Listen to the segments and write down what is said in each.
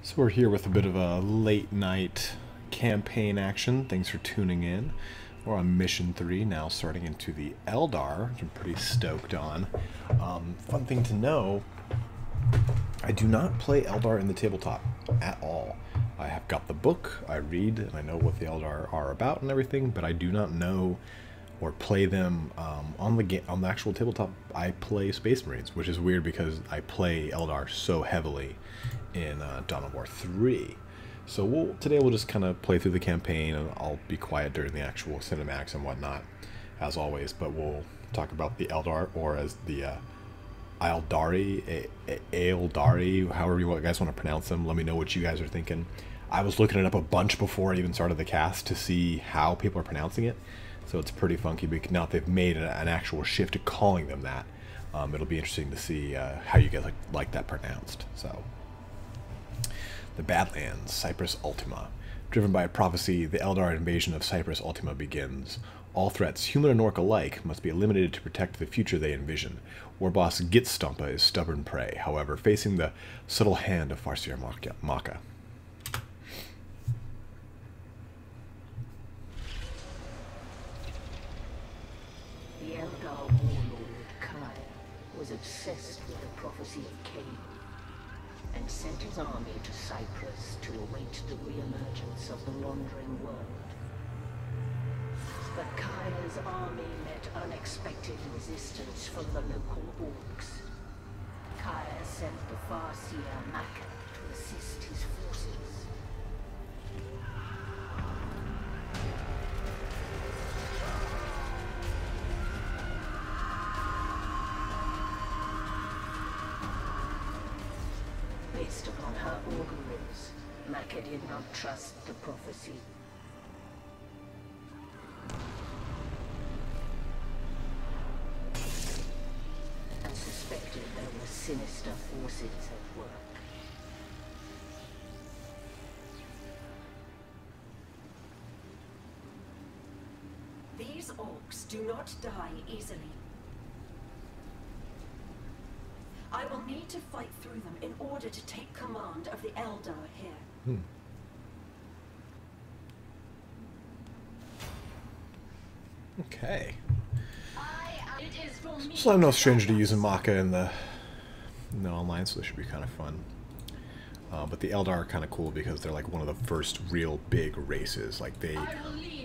So we're here with a bit of a late night campaign action. Thanks for tuning in. We're on mission 3 now, starting into the Eldar, which I'm pretty stoked on. Fun thing to know, I do not play Eldar in the tabletop at all. I have got the book, I read, and I know what the Eldar are about and everything, but I do not know or play them on the actual tabletop. I play Space Marines, which is weird because I play Eldar so heavily in Dawn of War 3. So today we'll just kind of play through the campaign, and I'll be quiet during the actual cinematics and whatnot, as always, but we'll talk about the Eldar, or as the Eldari, however you guys want to pronounce them. Let me know what you guys are thinking. I was looking it up a bunch before I even started the cast to see how people are pronouncing it, so it's pretty funky, because now they've made an actual shift to calling them that. It'll be interesting to see how you guys like that pronounced. So, the Badlands, Cyprus Ultima. Driven by a prophecy, the Eldar invasion of Cyprus Ultima begins. All threats, human and orc alike, must be eliminated to protect the future they envision. War boss Gitstumpa is stubborn prey, however, facing the subtle hand of Farseer Maka. The Eldar warlord Kyle was obsessed with the prophecy of Cain, and sent his army to Cyprus to await the re-emergence of the wandering world. But Kyle's army met unexpected resistance from the local orcs. Kyle sent the Farseer Maka to assist his forces. Based upon her auguries, Maka did not trust the prophecy. And suspected there were sinister forces at work. These orcs do not die easily. I will need to fight through them in order to take command of the Eldar here. Okay. So I'm no stranger to using Maka in the online, so this should be kind of fun. But the Eldar are kind of cool because they're like one of the first real big races. Like, they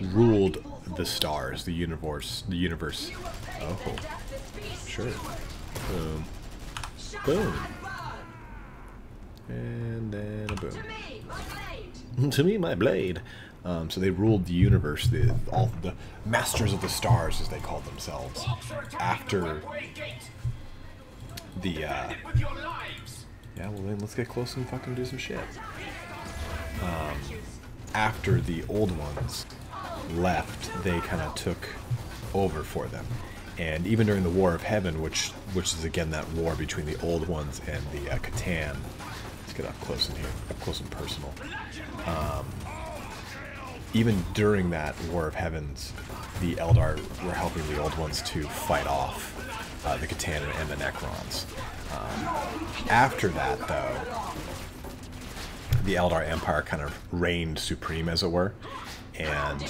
ruled the stars, the universe. Oh, sure. Boom. Boom. And then a boom. To me, my blade. So they ruled the universe, all the masters of the stars, as they called themselves, after the, yeah, well then let's get close and fucking do some shit. After the old ones left, they kind of took over for them. And even during the War of Heaven, which is again that war between the old ones and the Catan. Let's get up close in here, up close and personal. Even during that War of Heavens, the Eldar were helping the old ones to fight off the Catan and the Necrons. After that, though, the Eldar Empire kind of reigned supreme, as it were, and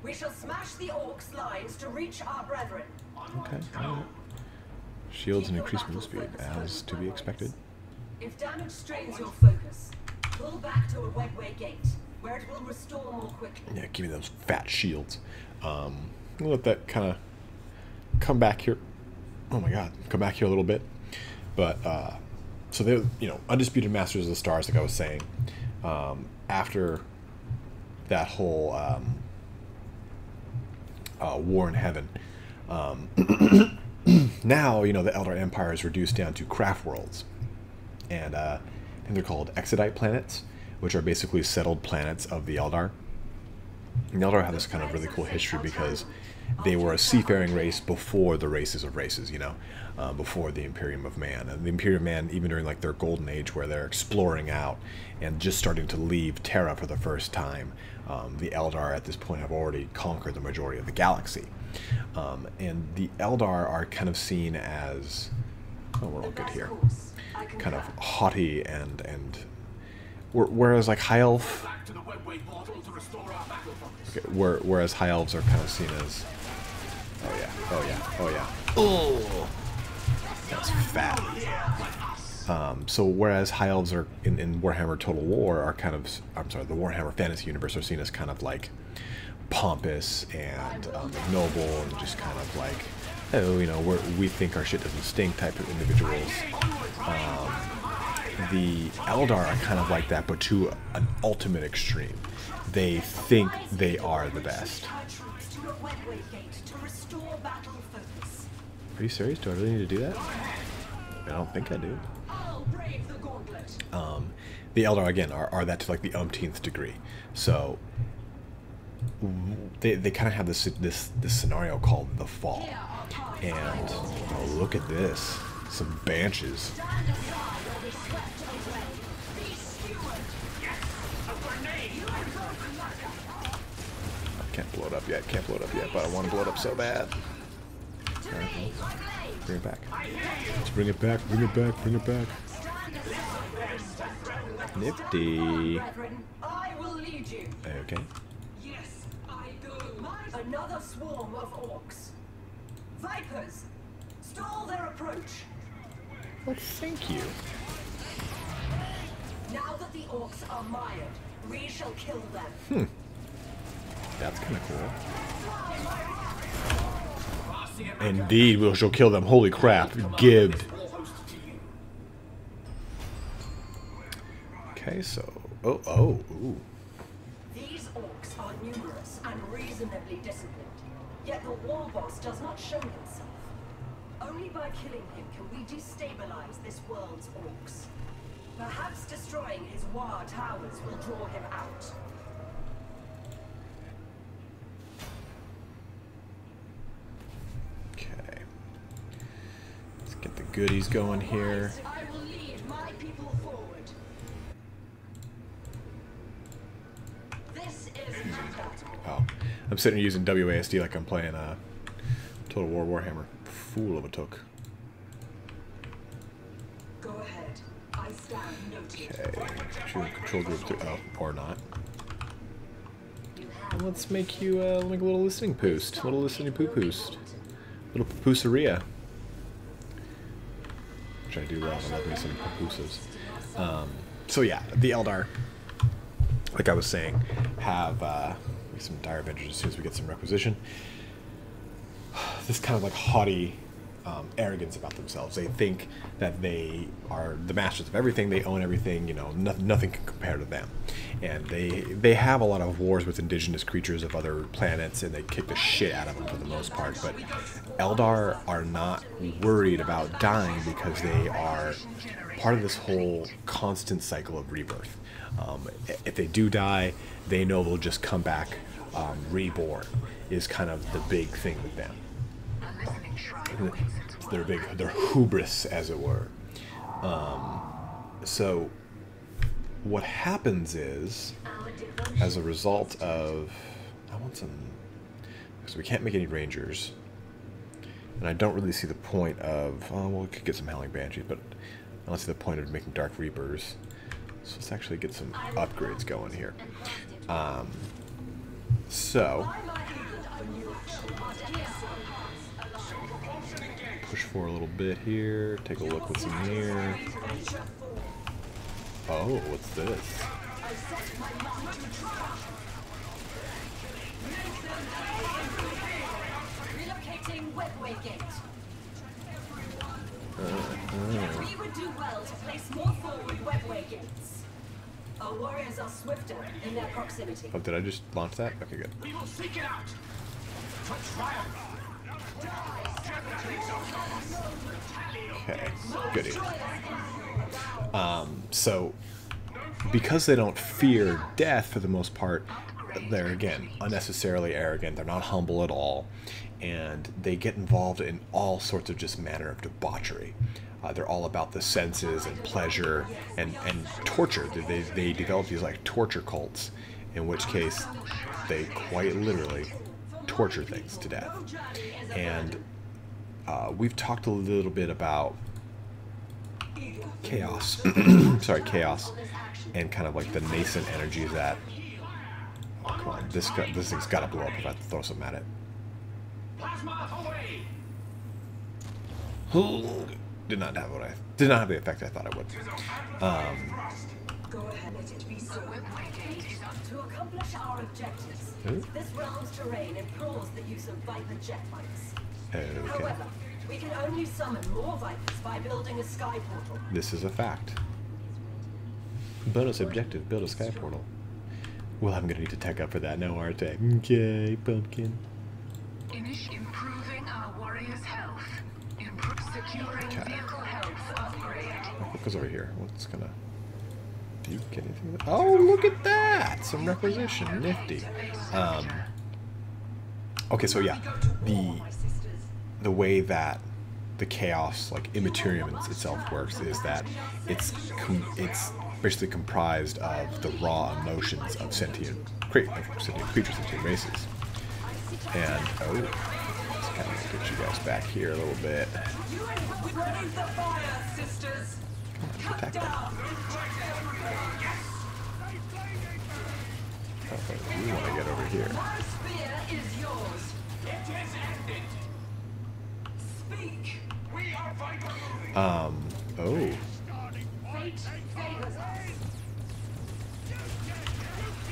We shall smash the orcs' lines to reach our brethren. Okay. Shields and increased move speed, as to be expected. If damage strains your focus, pull back to a Wegway gate, where it will restore more quickly. Yeah, give me those fat shields. We'll let that kind of come back here. Oh my god, come back here a little bit. But, so they're, undisputed masters of the stars, like I was saying. After that whole war in heaven, now, the Eldar Empire is reduced down to craft worlds. And they're called Exodite planets, which are basically settled planets of the Eldar. And the Eldar have this kind of really cool history because they were a seafaring race before the races of races, before the Imperium of Man. And the Imperium of Man, even during like their golden age where they're exploring out and just starting to leave Terra for the first time, the Eldar at this point have already conquered the majority of the galaxy. And the Eldar are kind of seen as Oh, we're all good here. Kind of haughty and whereas like high elf. Okay, whereas high elves are kind of seen as. Oh yeah, oh yeah, oh yeah. Oh, that's fat. So whereas high elves are in Warhammer Total War are kind of, I'm sorry, the Warhammer Fantasy Universe are seen as kind of like pompous and noble and just kind of like, oh, you know, we think our shit doesn't stink type of individuals. The Eldar are kind of like that, but to an ultimate extreme. They think they are the best. Are you serious? Do I really need to do that? I don't think I do. The Eldar, again, are that to like the umpteenth degree. So they kind of have this scenario called the Fall. And oh, look at this. Some banshees. Can't blow it up yet. Can't blow it up yet, but I want to blow it up so bad. Alright, well, bring it back. Let's bring it back, bring it back, bring it back. Nifty. Okay. Yes, I do. Another swarm of orcs. Vipers, stall their approach. Well, thank you. Now that the orcs are mired, we shall kill them. That's kind of cool. Indeed, we shall kill them. Holy crap. Gibbed. Okay, so... Ooh. These orcs are numerous and reasonably disciplined. Yet the war boss does not show himself. Only by killing him can we destabilize this world's orcs. Perhaps destroying his war towers will draw him out. Okay. Let's get the goodies going here. I will lead my people forward. This is battle. Oh, I'm sitting here using WASD like I'm playing Total War Warhammer. Fool of a took. Go ahead. I stand noted. Okay. Control group 3. Oh, or not. And let's make you make a little listening post. A little listening poo-poost. Little poo-pooseria. Which I do love. I love me some poo-pooses. So yeah, the Eldar, like I was saying, have some dire adventures as soon as we get some requisition. This kind of like haughty arrogance about themselves. They think that they are the masters of everything. They own everything. You know, nothing can compare to them. And they have a lot of wars with indigenous creatures of other planets, and they kick the shit out of them for the most part. But Eldar are not worried about dying because they are part of this whole constant cycle of rebirth. If they do die, they know they'll just come back reborn. Is kind of the big thing with them. Their hubris, as it were. So what happens is, as a result of, I want some, because we can't make any rangers, and I don't really see the point of, well, we could get some Howling Banshees, but I don't see the point of making Dark Reapers. So let's actually get some upgrades going here. So push for a little bit here. Take a look what's in here. Oh, what's this? Relocating webway gate. We would do well to place more forward webway gates. Our warriors are swifter in their proximity. Oh, did I just launch that? Okay, good. We will seek it out. To triumph. Okay, goody. So, because they don't fear death for the most part, they're, again, unnecessarily arrogant. They're not humble at all. And they get involved in all sorts of just manner of debauchery. They're all about the senses and pleasure and torture. They develop these like torture cults, in which case they quite literally torture things to death. And we've talked a little bit about chaos. Sorry, chaos, and kind of like the nascent energies that. Oh, come on, this thing's got to blow up if I have to throw something at it. Did not have the effect I thought it would. Go ahead, let it be so. To accomplish our objectives, this realm's terrain implores the use of Viper jet bikes. Okay. However, we can only summon more Vipers by building a sky portal. This is a fact. Bonus objective: build a sky portal. Well, I'm gonna need to tech up for that now, aren't I? Okay, pumpkin. Improving our warriors' health. Securing vehicle health upgrade. What goes over here? What's gonna... Do you get anything? Oh, look at that! Some requisition. Nifty. Okay, so yeah, the way that the chaos, like Immaterium itself works, is that it's basically comprised of the raw emotions of sentient creatures, sentient races. And let's kind of get you guys back here a little bit. Attack them. Oh, we want to get over here. Oh.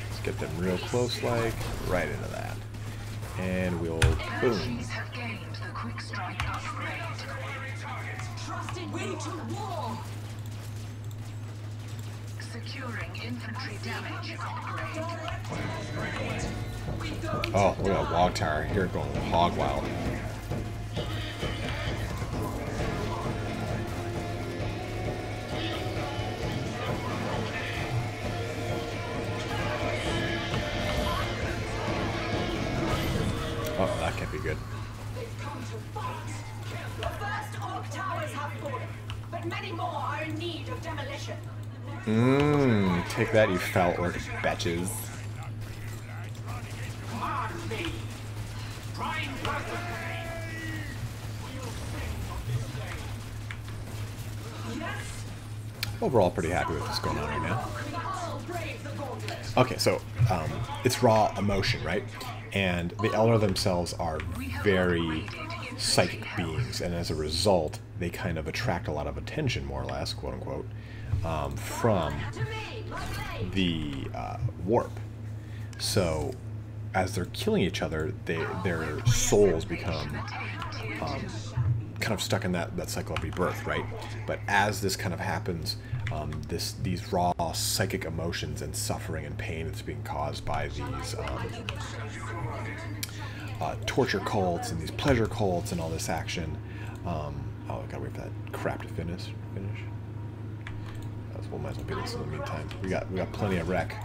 Let's get them real close, like, right into that. And we'll, boom. Securing infantry damage upgrade. Oh, look at that log tower here going hog wild. Oh, that can't be good. The first Orc towers have fallen, but many more are in need of demolition. Take that, you foul orc betches. Overall, pretty happy with what's going on right now. Okay, so it's raw emotion, right? And the Eldar themselves are very psychic beings, and as a result, they kind of attract a lot of attention, more or less, quote unquote, from the warp. So, as they're killing each other, their souls become kind of stuck in that cycle of rebirth, right? But as this kind of happens, these raw psychic emotions and suffering and pain that's being caused by these torture cults and these pleasure cults and all this action. Oh, I gotta wait for that crap to finish. We'll might as well do this in the meantime. We got plenty of wreck.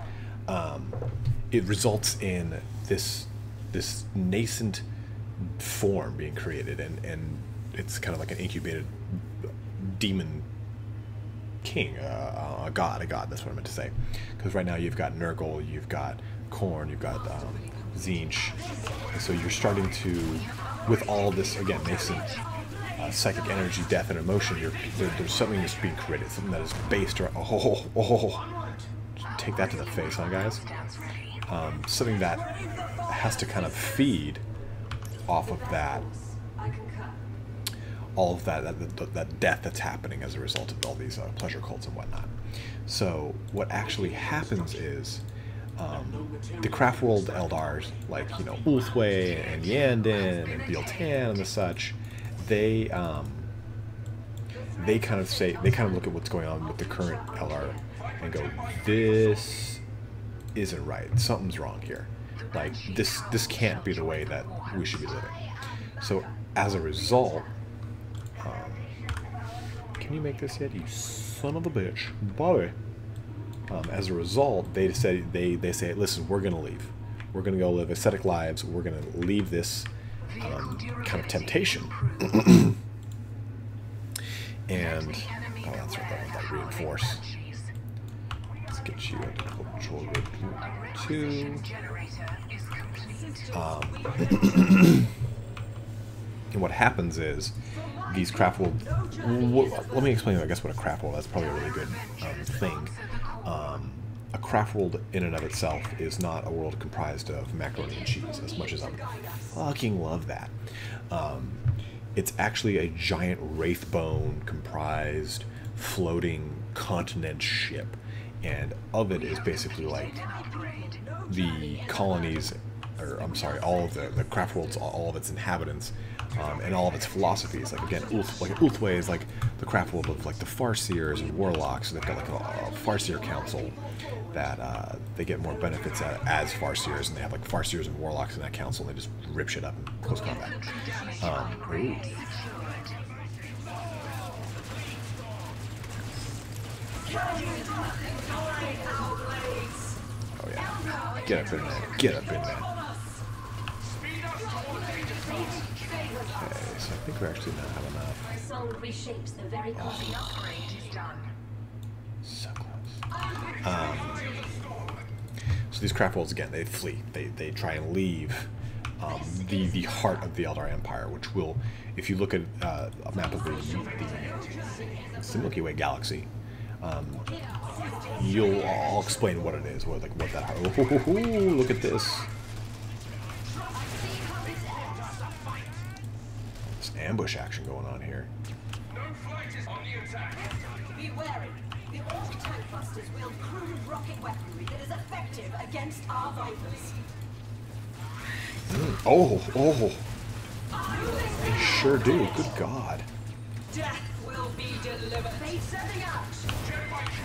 It results in this nascent form being created, and it's kind of like an incubated demon king, a god. That's what I meant to say. Because right now you've got Nurgle, you've got Khorne, you've got Tzeentch, and so you're starting to, with all this again nascent psychic energy, death, and emotion, there's something that's being created, something that is based around. Take that to the face, huh, guys? Something that has to kind of feed off of that. All of that death that's happening as a result of all these pleasure cults and whatnot. So what actually happens is the Craftworld Eldars, like Ulthwé and Yandin and Biel-Tan and the such, they kind of look at what's going on with the current Eldar and go, this isn't right. Something's wrong here. Like this can't be the way that we should be living. So as a result. Can you make this yet, you son of a bitch, boy? As a result, they say, listen, we're gonna leave. We're gonna go live ascetic lives. We're gonna leave this kind of temptation. And oh, that's what that reinforce. Let's get you into control grid 2. And what happens is these craft world. Let me explain, I guess, what a craft world. That's probably a really good thing. A craft world in and of itself is not a world comprised of macaroni and cheese, as much as I fucking love that. It's actually a giant wraithbone comprised floating continent ship, and of it is basically like the colonies, or I'm sorry, all of the craft world's, all of its inhabitants, and all of its philosophies. Like again, Ulthwé is like the craft world of like the Farseers and Warlocks. They've got like a Farseer council that they get more benefits as Farseers, and they have like Farseers and Warlocks in that council, and they just rip shit up in close combat. Ooh. Oh yeah, get up in there, get up in there. Okay, so I think we actually now have enough. Soul reshapes the very the upgrade is done. So close. So these craft worlds, again, they flee. They try and leave the heart of the Eldar Empire, which will, if you look at a map of the Milky Way galaxy, I'll explain what it is, what that heart. Oh, look at this. Ambush action going on here. No fighters on the attack. Be wary. The Orc tank busters wield crude rocket weaponry that is effective against our Vipers. Oh. They sure do. Good God. Death will be delivered. They setting out.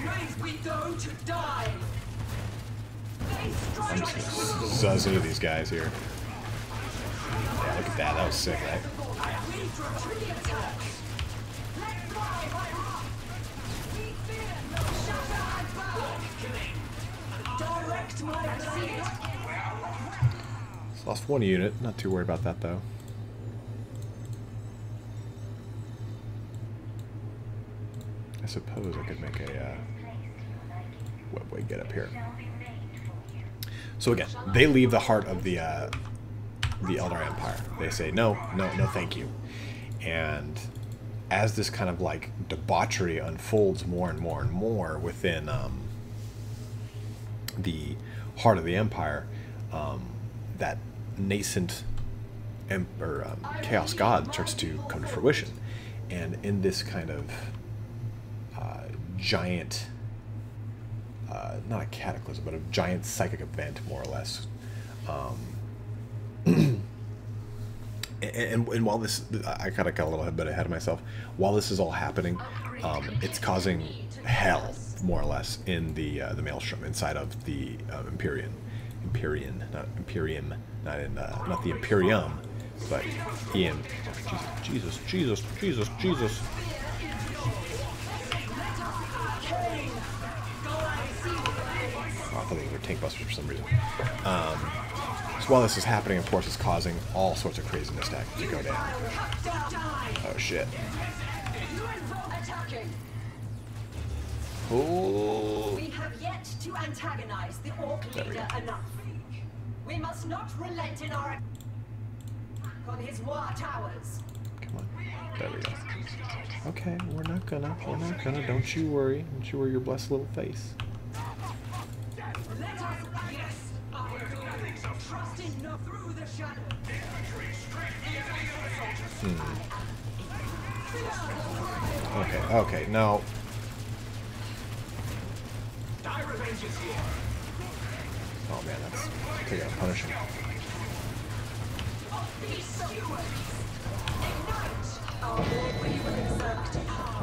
Raise we go to die. I'm just gonna zuzz into these guys here. Yeah, look at that. That was sick, right? Lost one unit. Not too worried about that, though. I suppose I could make a webway get up here. So again, they leave the heart of the Eldar Empire. They say no, thank you. And as this kind of like debauchery unfolds more and more and more within the heart of the Empire, that nascent Chaos God starts to come to fruition. And in this kind of giant, not a cataclysm, but a giant psychic event, more or less. And while this, I kind of got a little bit ahead of myself. While this is all happening, it's causing hell, more or less, in the Maelstrom, inside of the Empyrean, not the Imperium, but Ian. Jesus. Oh, I thought they were tank busters for some reason. So while this is happening, of course, it's causing all sorts of craziness to go down. Oh shit. Oh. We have yet to antagonize the Orc leader enough. We must not relent in our on his war towers. Come on. There we go. Okay, we're not gonna. Don't you worry. Don't you worry your blessed little face. Let us, yes, trust in no through the shadow. Okay, no. Oh man, that's okay, gotta punish him.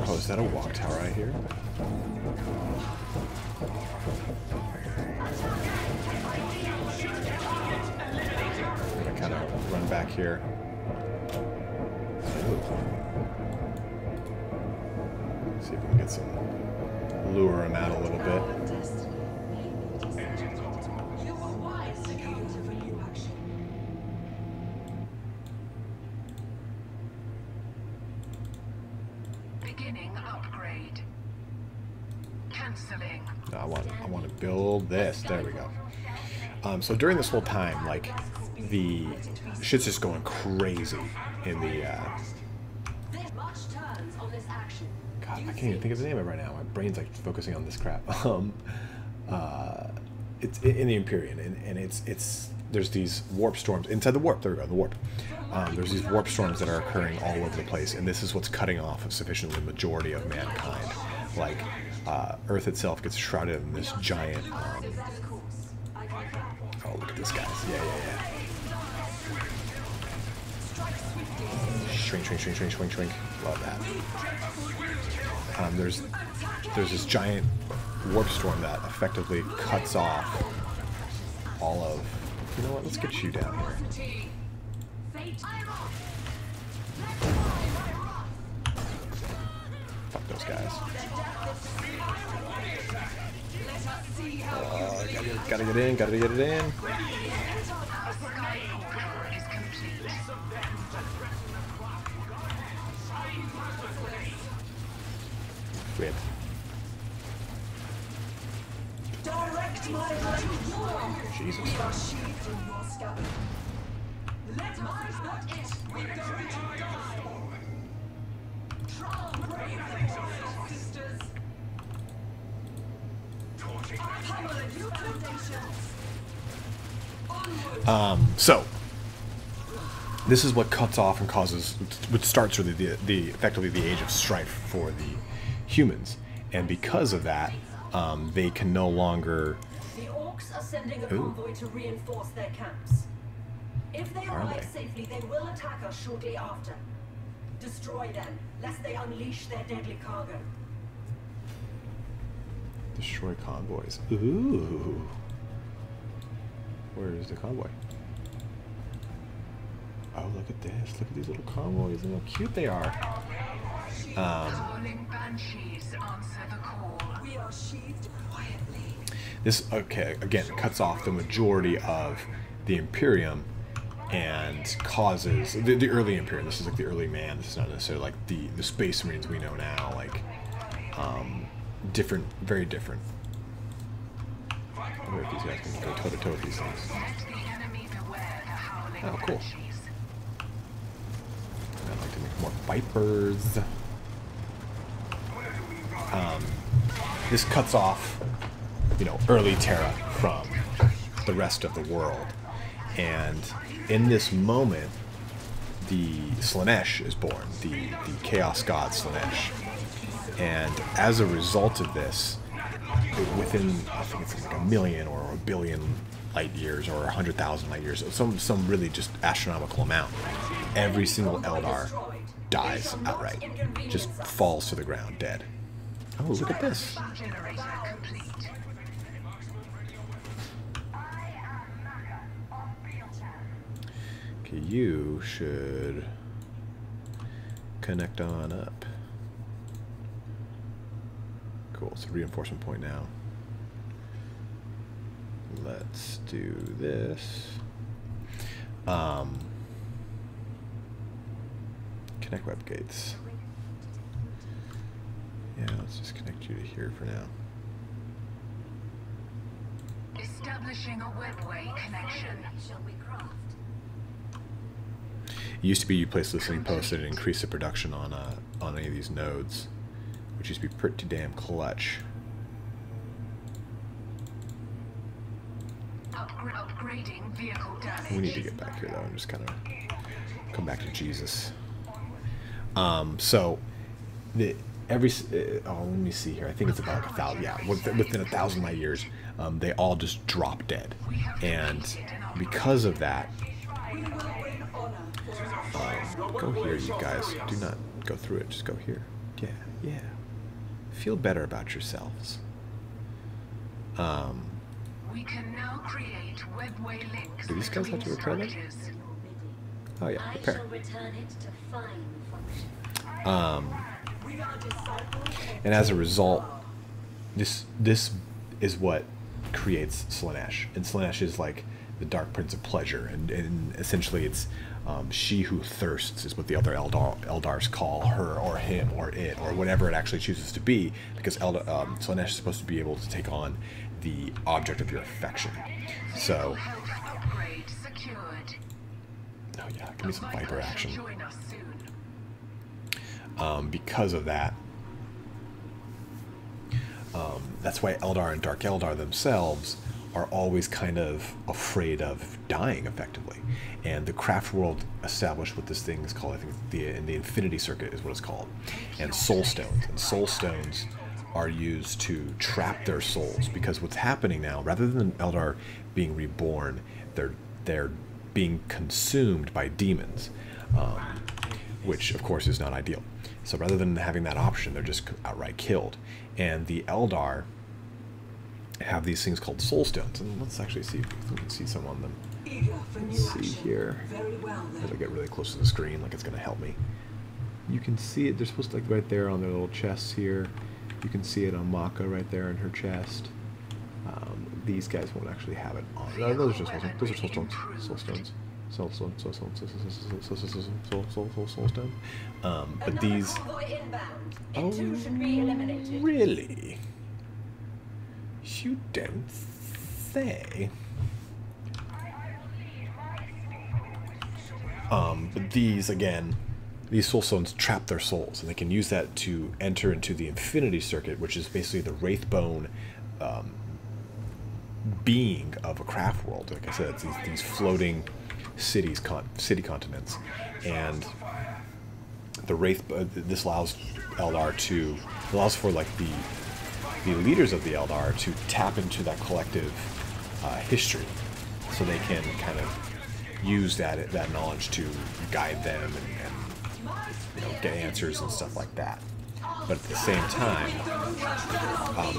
Oh, is that a walk tower right here? I'm gonna kind of run back here. Ooh. See if we can get some lure him out a little bit. Beginning upgrade. Canceling. No, I want to build this. There we go. So during this whole time, like, the shit's just going crazy in the. God, I can't even think of the name of it right now. My brain's like focusing on this crap. It's in the Imperium, and it's there's these warp storms inside the warp. There we go, the warp. There's these warp storms that are occurring all over the place, and this is what's cutting off a sufficiently majority of mankind. Like Earth itself gets shrouded in this giant. Oh, look at this, guys! Yeah. Shrink. Love that. There's this giant warp storm that effectively cuts off all of. You know what? Let's get you down here. Fuck those guys. Gotta get in. Rip. Jesus. So this is what cuts off and causes, which starts really the effectively the age of strife for the humans, and because of that, they can no longer. The orcs are sending a convoy to reinforce their camps. If they arrive safely, they will attack us shortly after. Destroy them, lest they unleash their deadly cargo. Destroy convoys. Ooh. Where is the convoy? Oh, look at this. Look at these little convoys. Look how cute they are. Calling banshees, answer the call. We are sheathed quietly. This, okay, again, cuts off the majority of the Imperium and causes the early Imperium. This is like the early man. This is not necessarily like the Space Marines we know now. Like, different, very different. I wonder if these guys can go toe to toe with these things. Oh, cool. I'd like to make more Vipers. This cuts off, early Terra from the rest of the world. And in this moment, the Slaanesh is born, the Chaos God Slaanesh. And as a result of this, within, I think it's like 1 million or 1 billion light years or 100,000 light years, some really just astronomical amount, every single Eldar dies outright, just falls to the ground dead. Oh, look at this. Okay, you should connect on up. Cool, it's a reinforcement point now. Let's do this. Connect web gates. Yeah, let's just connect you to here for now. Establishing a webway connection. It used to be you place listening posts and increase the production on any of these nodes, which used to be pretty damn clutch. Upgrading vehicle damage. We need to get back here though and just kind of come back to Jesus. So let me see here. I think it's about like 1,000. Yeah, within 1,000 light years, they all just drop dead, and because of that, go here, you guys. Do not go through it. Just go here. Yeah. Feel better about yourselves. We can now create webway links. Do these guys have to repair them? Oh yeah, repair. And as a result, this is what creates Slaanesh, and Slaanesh is like the Dark Prince of Pleasure, and essentially it's she who thirsts is what the other Eldars call her or him or it or whatever it actually chooses to be, because Slaanesh is supposed to be able to take on the object of your affection. So Upgrade secured. Oh yeah, give me some Viper action. Join us soon. Because of that. That's why Eldar and Dark Eldar themselves are always kind of afraid of dying effectively. And the craft world established what this thing is called, I think the Infinity Circuit is what it's called, and Soul Stones. And Soul Stones are used to trap their souls, because what's happening now, rather than Eldar being reborn, they're being consumed by demons, which of course is not ideal. So rather than having that option, they're just outright killed. And the Eldar have these things called soul stones, and let's actually see if we can see some on them. Let's see here. As I get really close to the screen, like it's going to help me. You can see it. They're supposed to, like, right there on their little chests here. You can see it on Maka right there in her chest. These guys won't actually have it on. No, those are just those are soul stones. Soul stones. Soul stone. But these. Oh, really? You don't say. But these, again, these soul stones trap their souls, and they can use that to enter into the Infinity Circuit, which is basically the Wraithbone being of a craft world. Like I said, it's these floating city continents, and the this allows Eldar to for like the leaders of the Eldar to tap into that collective history, so they can kind of use that knowledge to guide them and get answers and stuff like that. But at the same time,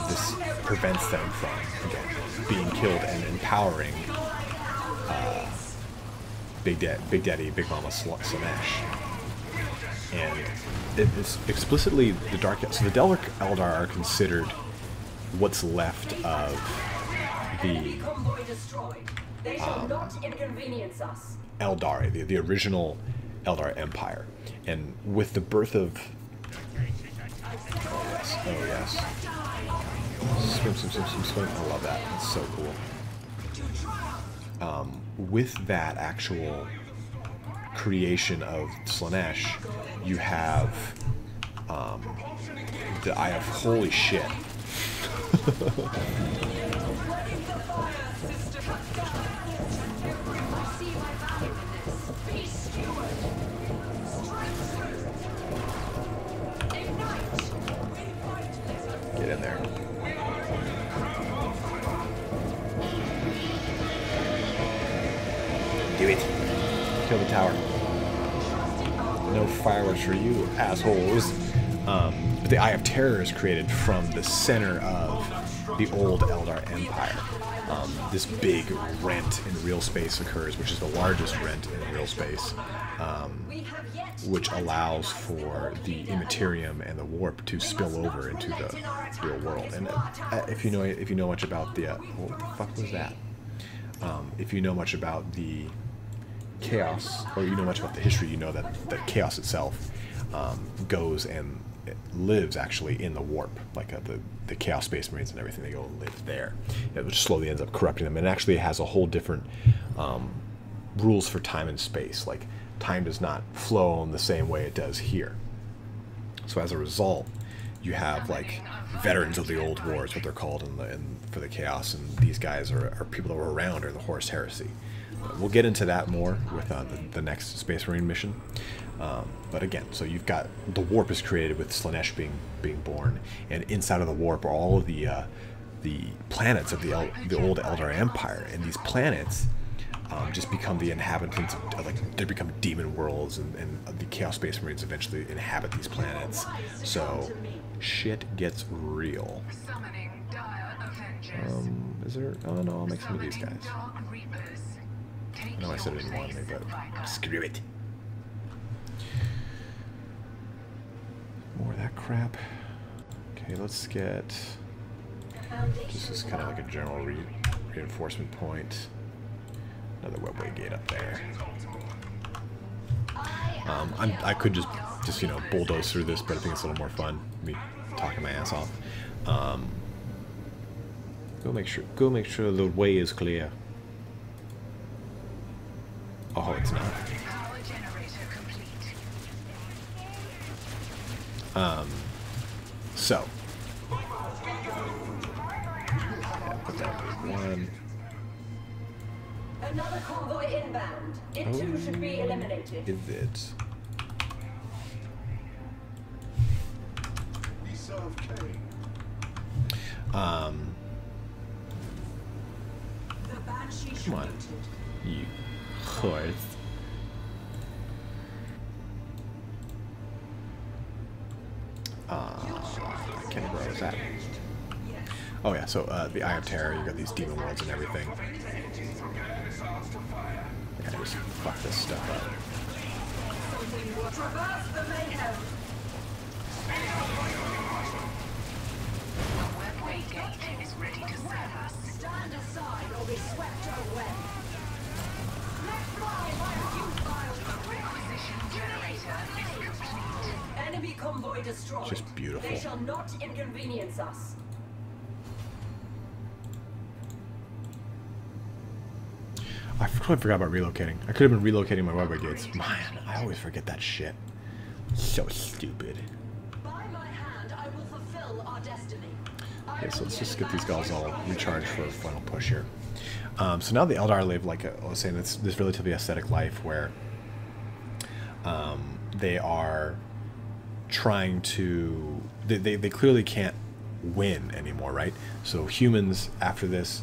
this prevents them from, again, being killed and empowering Big Daddy, Big Mama Slanesh. And it's explicitly the Dark. So the Dark Eldar are considered what's left of the Eldar, the original Eldar Empire. And with the birth of... Oh yes. Swim. I love that. It's so cool. With that actual creation of Slanesh, you have the Eye of Holy Shit. Get in there. Do it. Kill the tower. No fireworks for you, assholes. But the Eye of Terror is created from the center of the old Eldar Empire. This big rent in real space occurs, which is the largest rent in real space, which allows for the Immaterium and the Warp to spill over into the real world. And if you know much about the what the fuck was that? If you know much about the chaos, or you know much about the history, you know that chaos itself goes and it lives actually in the warp, like the Chaos Space Marines and everything. They go and live there, which slowly ends up corrupting them. And it actually has a whole different rules for time and space. Like time does not flow in the same way it does here. So as a result, you have like veterans of the old wars, what they're called for the Chaos, and these guys are people that were around during the Horus Heresy. We'll get into that more with the next Space Marine mission. But again, so you've got the warp is created with Slanesh being born, and inside of the warp are all of the planets of the old Eldar Empire, and these planets just become the inhabitants of, like, they become demon worlds, and the Chaos Space Marines eventually inhabit these planets. So shit gets real. Is there? Oh no, I'll make some of these guys. I know I said it didn't want me, but screw it. More of that crap. Okay, let's get... This is kind of like a general reinforcement point. Another webway gate up there. I could just bulldoze through this, but I think it's a little more fun. Me talking my ass off. Go make sure the way is clear. Oh, it's not. So, put that in one. Another convoy inbound. It too should be eliminated. Is it? We serve Cain. The Banshee Come on, you horse. Can't remember where I was at. Oh yeah, so the Eye of Terror, you got these demon worlds and everything. Yeah, just fuck this stuff up. Traverse the mayhem. The webway gate is ready to serve us. Stand aside or be swept away. Let's fly by futile. The requisition generator is complete. Enemy convoy destroyed. It's just beautiful. They shall not inconvenience us. I totally forgot about relocating. I could have been relocating my webway gates. Man, I always forget that shit. So stupid. By my hand, I will fulfill our destiny. Okay, so let's just get these guys all recharged for a final push here. So now the Eldar live like I was saying, this relatively aesthetic life where they are trying to. They clearly can't win anymore, right? So humans after this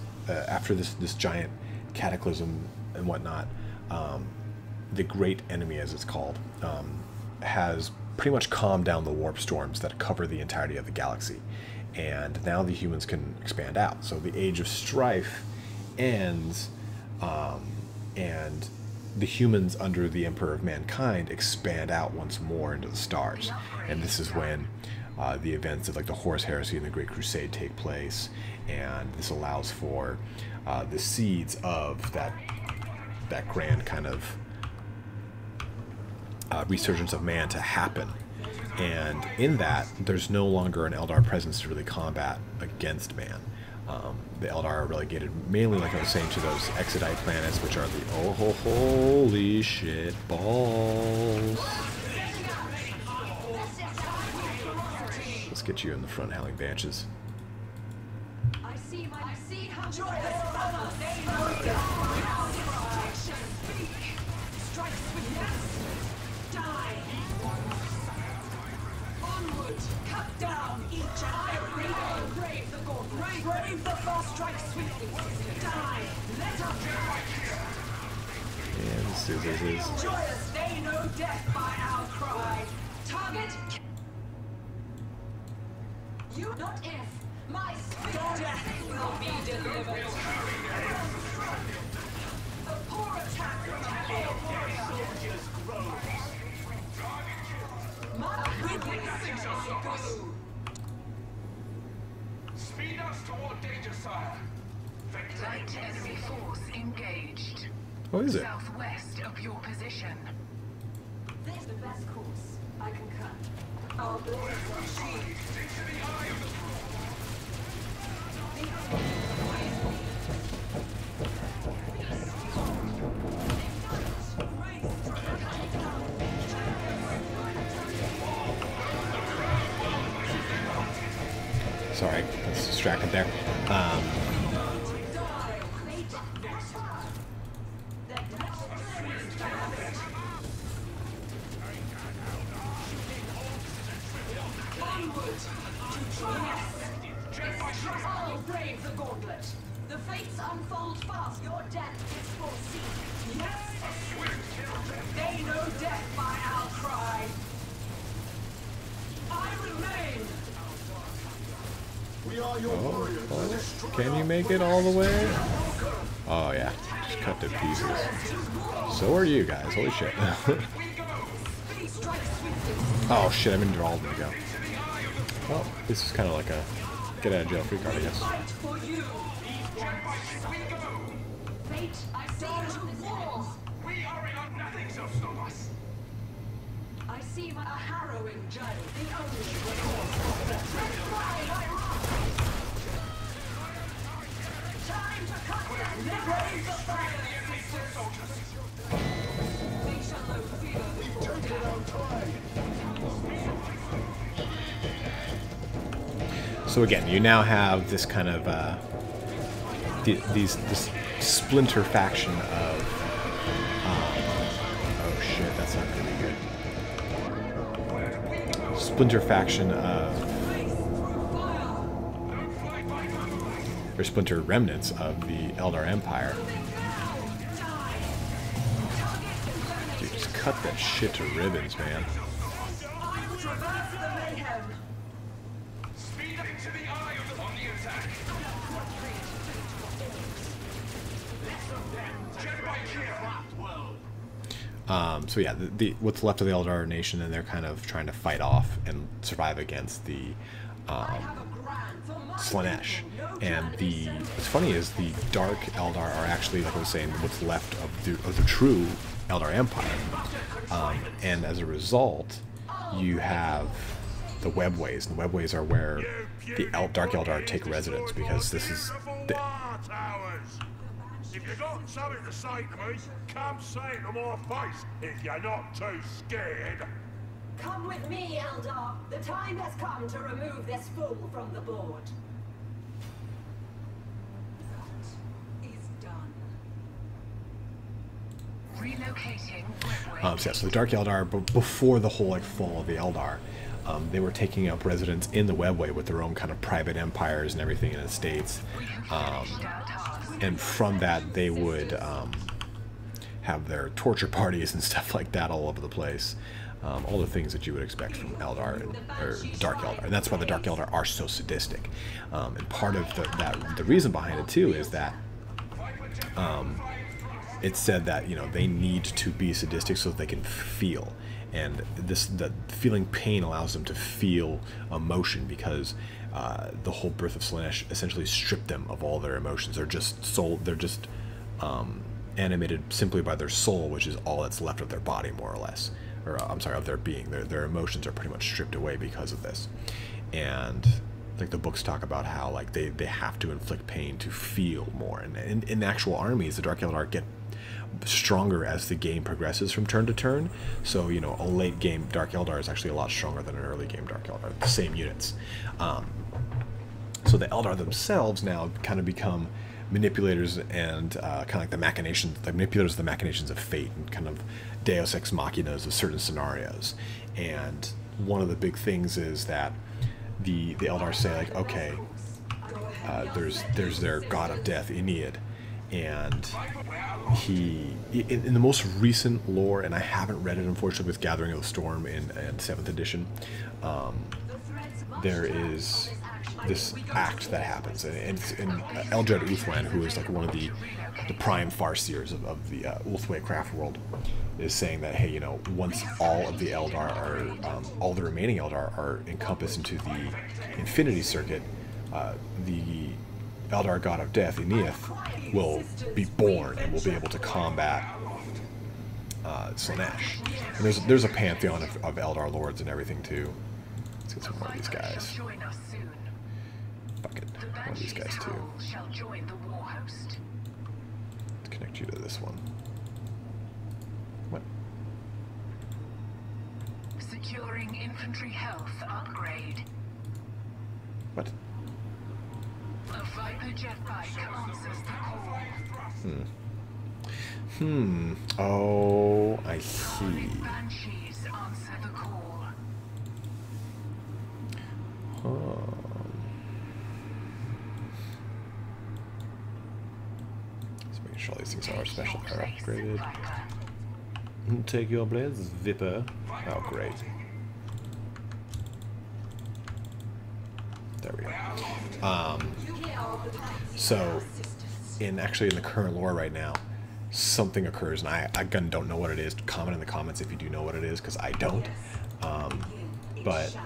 giant cataclysm and whatnot, the great enemy, as it's called, has pretty much calmed down the warp storms that cover the entirety of the galaxy, and now the humans can expand out. So the Age of Strife ends, and the humans under the Emperor of Mankind expand out once more into the stars, and this is when the events of like the Horus Heresy and the Great Crusade take place, and this allows for the seeds of that grand kind of resurgence of man to happen. And in that, there's no longer an Eldar presence to really combat against man. The Eldar are relegated mainly, like I was saying, to those Exodite planets, which are the holy shit balls. Let's get you in the front howling banshees. I see how strikes with yes. Die. Onward. Cut down each and every one. Brave the god. Brave the fast strike swiftly. Die. Let up. And this is Joyous, they know death by our cry. Target. You not if. My spirit death will be delivered. A poor attack from a poor warrior. My witness go. Speed us toward danger, sire. Light enemy force engaged. oh, is it? Southwest of your position. This is the best course. I concur. Our blades are sheathed. Stick to the eye of the Sorry, that's distracted there. I'll brave the gauntlet. The fates unfold fast. Your death is foreseen. Yes, they know death by our cry. I remain. We are your warriors. Oh, can you make it all the way? Oh yeah, just cut to pieces. So are you guys, holy shit. Oh shit, I'm in all of them to go. Well, this is kind of like a get out of jail free card, I guess. Fate, I see to war. We are in nothing shall stop us. I see a harrowing journey. The only recourse of the time to cut them. Liberate the fire, sisters. They shall know fear before death. So again, you now have this kind of this splinter faction of oh shit, that's not gonna be good. Splinter faction of, or splinter remnants of the Eldar Empire. Dude, just cut that shit to ribbons, man. Speed up into the eye of the on the attack. So yeah, the what's left of the Eldar nation, and they're kind of trying to fight off and survive against the Slaanesh. And what's funny is the Dark Eldar are actually, like I was saying, what's left of the true Eldar Empire. And as a result, you have the Webways. And the Webways are where the Dark Eldar take residence, because this is the... If you got something to say to me, come say it to my face if you're not too scared. Come with me, Eldar. The time has come to remove this fool from the board. That is done. Relocating. So the Dark Eldar, before the whole fall of the Eldar, they were taking up residence in the Webway with their own kind of private empires and everything in the States. And from that, they would have their torture parties and stuff like that all over the place. All the things that you would expect from Eldar, or Dark Eldar. And that's why the Dark Eldar are so sadistic. And part of the reason behind it, too, is that it's said that, you know, they need to be sadistic so that they can feel. And the feeling pain allows them to feel emotion, because the whole birth of Slaanesh essentially stripped them of all their emotions. They're just animated simply by their soul, which is all that's left of their body, more or less. Or I'm sorry, of their being. Their emotions are pretty much stripped away because of this. And like the books talk about how like they have to inflict pain to feel more. And in actual armies, the Dark Eldar get stronger as the game progresses from turn to turn. So, you know, a late game Dark Eldar is actually a lot stronger than an early game Dark Eldar, the same units. So the Eldar themselves now kind of become manipulators and kind of like the manipulators of the machinations of fate, and kind of deus ex machinas of certain scenarios. And one of the big things is that the Eldar say, like, okay, there's their god of death, Aeneid, and he, in the most recent lore, and I haven't read it unfortunately with Gathering of the Storm in 7th edition, there is this act that happens, and Eldred Uthlan, who is like one of the prime farseers of the Ulthway craft world, is saying that, hey, you know, once all of the Eldar are, all the remaining Eldar are encompassed into the Infinity Circuit, the Eldar god of death, Aeneid, will be born and will be able to combat Slaanesh. And there's a pantheon of Eldar lords and everything too. Let's get some more of these guys. Fuck it, one of these guys too. Let's connect you to this one. What? Securing infantry health upgrade. What? A Viper jetbike answers the call. Oh, I see. Banshees answer the call. Let's make sure all these things are special, are upgraded. Take your blades, Viper. Oh, great. There we go. So, actually in the current lore right now, something occurs, and I again don't know what it is. Comment in the comments if you do know what it is, because I don't. But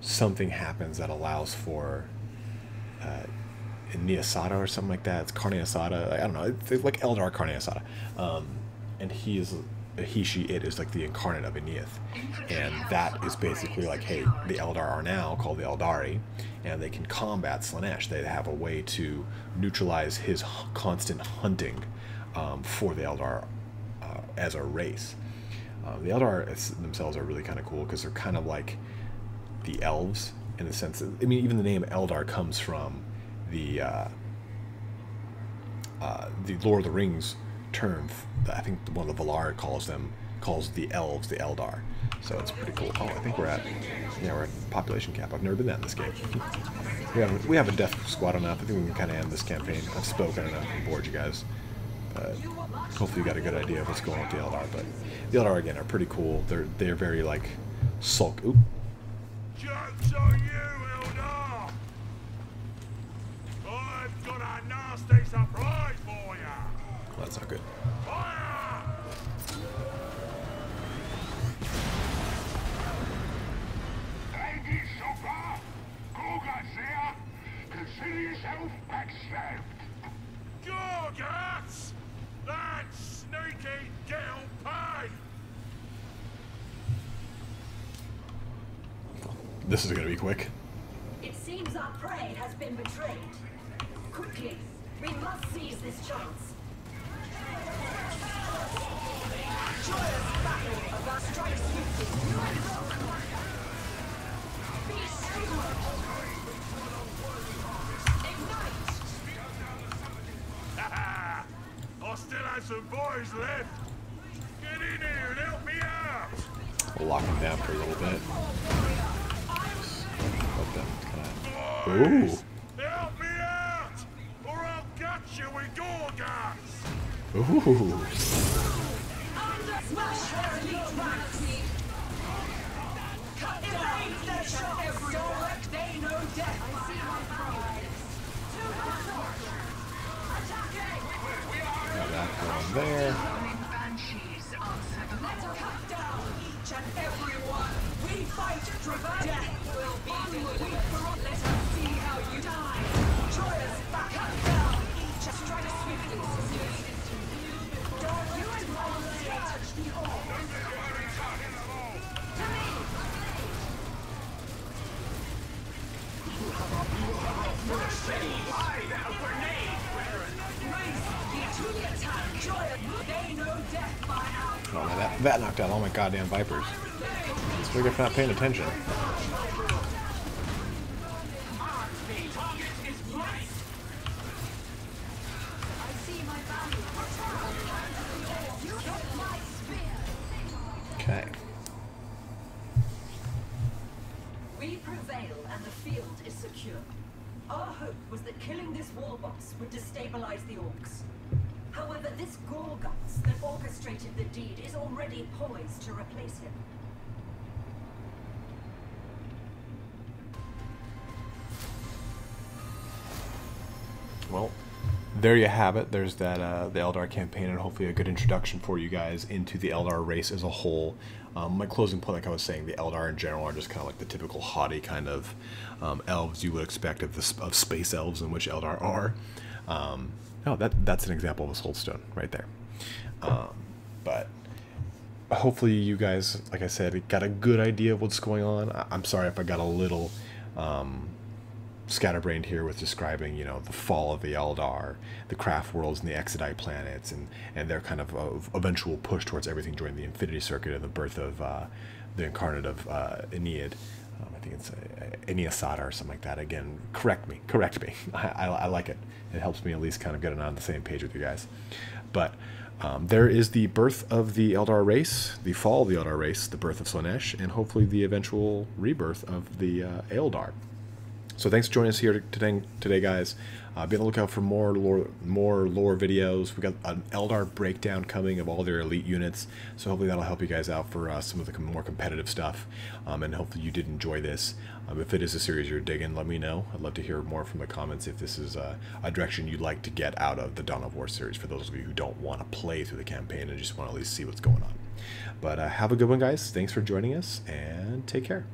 something happens that allows for Neosata or something like that. It's Carne Asada. I don't know. It's like Eldar Carne Asada. And it is like the incarnate of Aeneid. And that is basically like, hey, the Eldar are now called the Eldari, and they can combat Slaanesh. They have a way to neutralize his constant hunting for the Eldar as a race. The Eldar themselves are really kind of cool, because they're kind of like the elves, in the sense that, I mean, even the name Eldar comes from the Lord of the Rings term. I think one of the Valar calls the elves the Eldar. So it's pretty cool. Oh, I think we're at population cap. I've never been that in this game. we have a death squad enough. I think we can kind of end this campaign. I've spoken enough and bored you guys. But hopefully you got a good idea of what's going on with the Eldar. But the Eldar, again, are pretty cool. They're very, like, sulk. Oop. Joke's on you, Eldar! I've got a nasty surprise for you! Well, that's not good. Fire! Lady Super! Gorgas here! Consider yourself backstabbed! Gorgas! That sneaky girl pie! This is going to be quick. It seems our prey has been betrayed. Quickly, we must seize this chance. Joyous battle of our strikes swiftly. Be still. Ignite! Haha! I still have some boys left! Get in here and help me out! We'll lock him down for a little bit. Let them kind of... Ooh! Help me out! Or I'll gut you with Gorgas! Ooh! Smash their elite ranks! Cut down their shots! Direct, they know death! I see my pride! Got that going there. Banshees answer the Let's call. cut down each and every one! We fight to prevent death will be delivered! Let us see how you die! Joyous back! Cut down each and strike swiftly! Don't you advance the orb! To me! Raise the attack! Joyous! They know death by our Oh man, that knocked out all my goddamn Vipers. That's what I get for not paying attention. Okay. We prevail and the field is secure. Our hope was that killing this war boss would destabilize the orcs. However, this Gorguts that orchestrated the deed is already poised to replace him. Well, there you have it. There's that the Eldar campaign, and hopefully a good introduction for you guys into the Eldar race as a whole. My closing point, like I was saying, the Eldar in general are just kind of like the typical haughty kind of elves you would expect of space elves, in which Eldar are. Oh, that's an example of a soul stone right there. But hopefully you guys, like I said, got a good idea of what's going on. I'm sorry if I got a little scatterbrained here with describing, you know, the fall of the Eldar, the craft worlds and the Exodite planets, and their kind of eventual push towards everything during the Infinity Circuit and the birth of the incarnate of Aeneid. I think it's Aeneasada or something like that. Again, correct me. I like it. It helps me at least kind of get it on the same page with you guys. But there is the birth of the Eldar race, the fall of the Eldar race, the birth of Slaanesh, and hopefully the eventual rebirth of the Eldar. So thanks for joining us here today, guys. Be on the lookout for more lore videos. We got an Eldar breakdown coming of all their elite units, so hopefully that'll help you guys out for some of the more competitive stuff. And hopefully you did enjoy this. If it is a series you're digging, let me know. I'd love to hear more from the comments if this is a direction you'd like to get out of the Dawn of War series, for those of you who don't want to play through the campaign and just want to at least see what's going on. But have a good one, guys. Thanks for joining us, and take care.